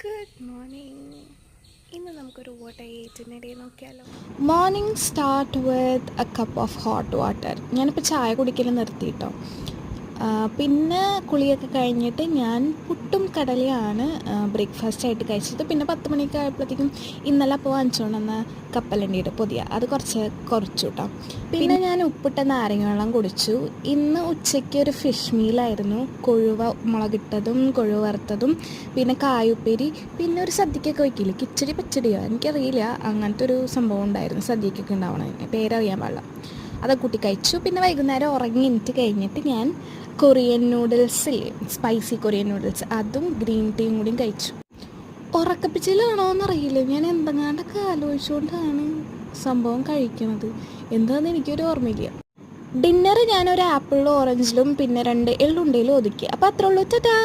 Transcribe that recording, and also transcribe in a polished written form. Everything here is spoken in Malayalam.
Good morning. ഇന്ന് നമുക്കൊരു വാട്ടർ ഏറ്റിൻ്റെ ഡേ നോക്കിയാലോ. Morning start with a cup of hot water. ഞാനിപ്പോൾ ചായ കുടിക്കൽ നിർത്തിയിട്ടോ. പിന്നെ കുളിയൊക്കെ കഴിഞ്ഞിട്ട് ഞാൻ പുട്ടും കടലയാണ് ബ്രേക്ക്ഫാസ്റ്റ് ആയിട്ട് കഴിച്ചത്. പിന്നെ 10 മണിയൊക്കെ ആയപ്പോഴത്തേക്കും ഇന്നലെ അപ്പോൾ വാങ്ങിച്ചുകൊണ്ട് വന്ന കപ്പലണ്ടിയുടെ പൊതിയ അത് കുറച്ചു കേട്ടോ. പിന്നെ ഞാൻ ഉപ്പിട്ട നാരങ്ങ വെള്ളം കുടിച്ചു. ഇന്ന് ഉച്ചയ്ക്ക് ഒരു ഫിഷ് മീലായിരുന്നു. കൊഴുവ മുളകിട്ടതും കൊഴുവ വറുത്തതും പിന്നെ കായുപ്പേരി, പിന്നെ ഒരു സദ്യക്കൊക്കെ വയ്ക്കില്ലേ, കിച്ചടി പച്ചടിയോ എനിക്കറിയില്ല, അങ്ങനത്തെ ഒരു സംഭവം ഉണ്ടായിരുന്നു സദ്യക്കൊക്കെ ഉണ്ടാവണതിന്, പേരറിയാൻ പാടില്ല. അതൊക്കെ കൂട്ടി കഴിച്ചു. പിന്നെ വൈകുന്നേരം ഉറങ്ങി എനിക്ക് കഴിഞ്ഞിട്ട് ഞാൻ കൊറിയൻ നൂഡിൽസില്ലേ, സ്പൈസി കൊറിയൻ നൂഡിൽസ്, അതും ഗ്രീൻ ടീയും കൂടിയും കഴിച്ചു. ഉറക്കപ്പിച്ചിലാണോ എന്നറിയില്ല, ഞാൻ എന്തെങ്ങാണ്ടൊക്കെ ആലോചിച്ചുകൊണ്ടാണ് സംഭവം കഴിക്കുന്നത്, എന്താണെന്ന് എനിക്കൊരു ഓർമ്മയില്ല. ഡിന്നർ ഞാനൊരു ആപ്പിളിലും ഓറഞ്ചിലും പിന്നെ 2 എള്ളുണ്ടയിലും ഒതുക്കി. അപ്പോൾ അത്രേ ഉള്ളൂ. ടാറ്റാ.